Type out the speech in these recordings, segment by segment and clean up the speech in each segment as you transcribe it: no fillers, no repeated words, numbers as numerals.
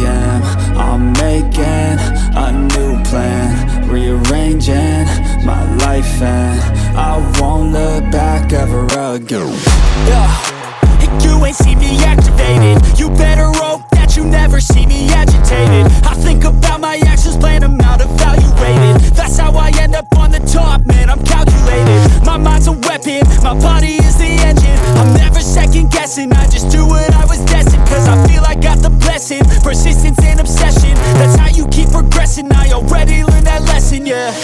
am. I'm making a new plan, rearranging my life, and I won't look back ever again. You ain't see me activated. You better hope that you never see me agitated. I think about my actions, plan them out, evaluated. That's how I end up on the top, man, I'm calculated. My mind's a weapon, my body is the engine. I'm never second guessing, I just do what I was destined. Cause I feel I got the blessing, persistence and obsession. That's how you keep progressing, I already learned that lesson, yeah.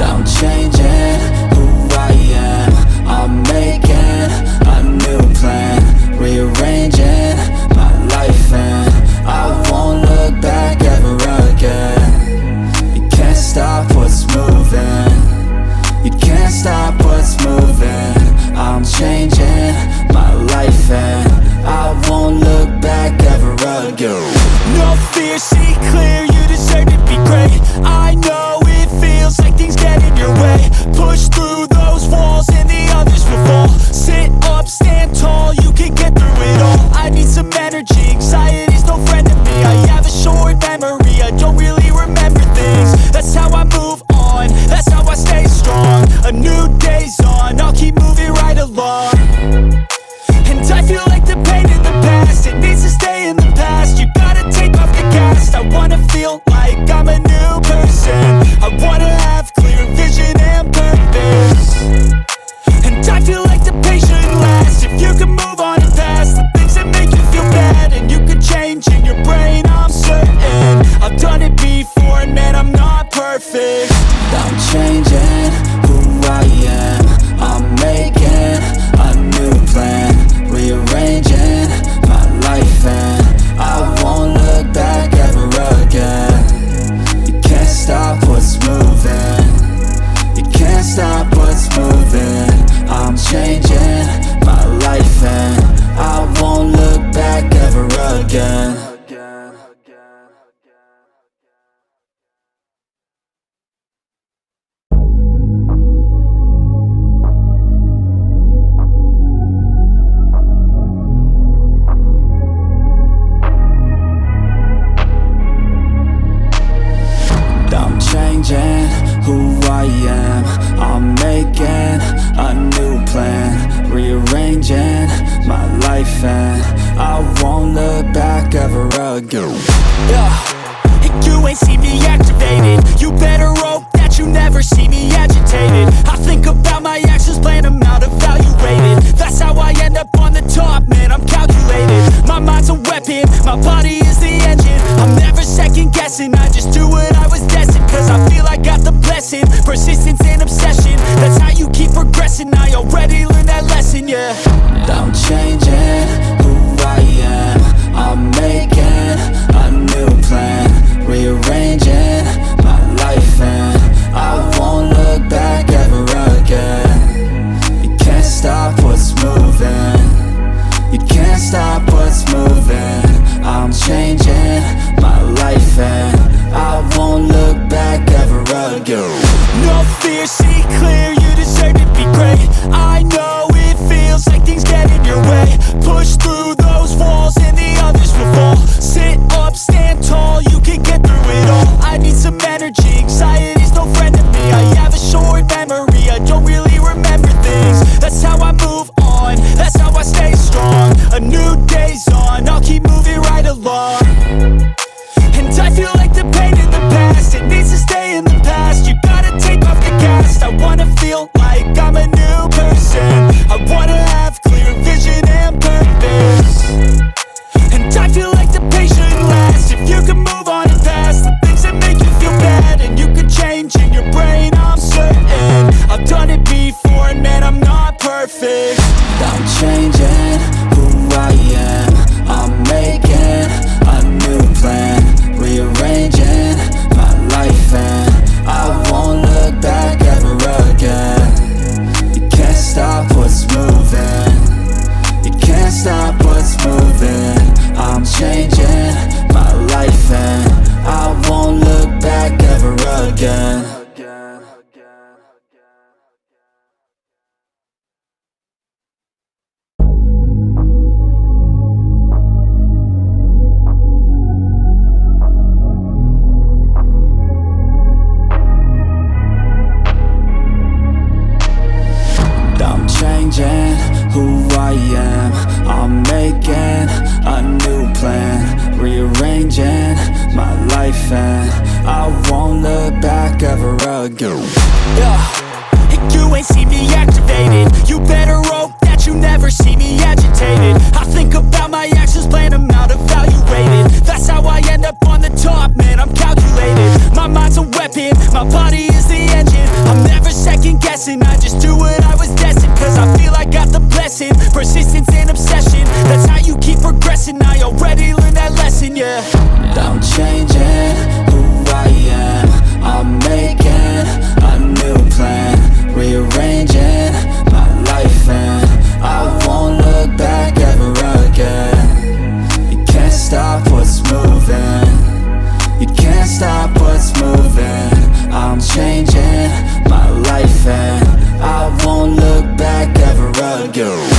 I'm changing who I am. I'm making a new plan, rearranging my life, and I won't look back ever again. You can't stop what's moving, you can't stop what's moving. I'm changing my life, and I won't look back ever again. No fear, see clear, you deserve to be great. I know it feels like things get in your way. Push through those walls and the others will fall. Sit up, stand tall, you can get through it all. I need some energy, anxiety's no friend to me. I have a short memory, I don't really remember things. That's how I move on, that's how I stay strong. A new day's on, I'll keep moving right along. And I feel like the pain in the past, it needs to stay in the past. You gotta take off the gas. I wanna feel like I'm a new person. I wanna have clear vision and purpose. And I feel like the pain shouldn't last. If you can move on and past the things that make you feel bad, and you could change in your brain, I'm certain. I've done it before and man, I'm not perfect. I'm changing who I am. I'm making a new plan, rearranging my life, and I won't look back ever again. You can't stop what's moving, you can't stop what's moving. I'm changing my life, and I won't look back ever again. I'm changing who I am. I'm making a new plan, rearranging my life, and I won't look back ever again. You ain't see me activated. You better hope that you never see me agitated. I think about my actions, plan them out, evaluated. That's how I end up on the top, man, I'm calculated. My mind's a weapon, my body is the engine. I'm never second guessing, I just do what I was destined. Cause I feel I got the blessing, persistence and obsession. That's how you keep progressing, I already learned that lesson, yeah. I'm changing who I am. I'm making a new plan, rearranging my life, and I won't look back ever again. You can't stop what's moving, you can't stop what's moving. I'm changing my life, and I won't look back ever again. No fear, see clear, you deserve to be great. I know it feels like things get in your way. Push through those walls and the others will fall. Sit up, stand tall, you can get through it all. I need some energy, anxiety's no friend to me. I have a short memory, I don't really remember things. That's how I move on, that's how I stay strong. A new day's on, I'll keep moving right along. And I feel like the pain in the past, it needs to stay in the past. You gotta take off the gas. I wanna feel and I won't look back ever again. You ain't see me activated. You better hope that you never see me agitated. I think about my actions, plan them out, evaluated. That's how I end up on the top, man, I'm calculated. My mind's a weapon, my body is the engine. I'm never second guessing, I just do what I was destined. Cause I feel I got the blessing, persistence and obsession. That's how you keep progressing, I already learned that lesson, yeah. I'm changing who I am, I'm making a new plan, rearranging my life and I won't look back ever again. You can't stop what's moving, you can't stop what's moving. I'm changing my life and I won't look back ever again.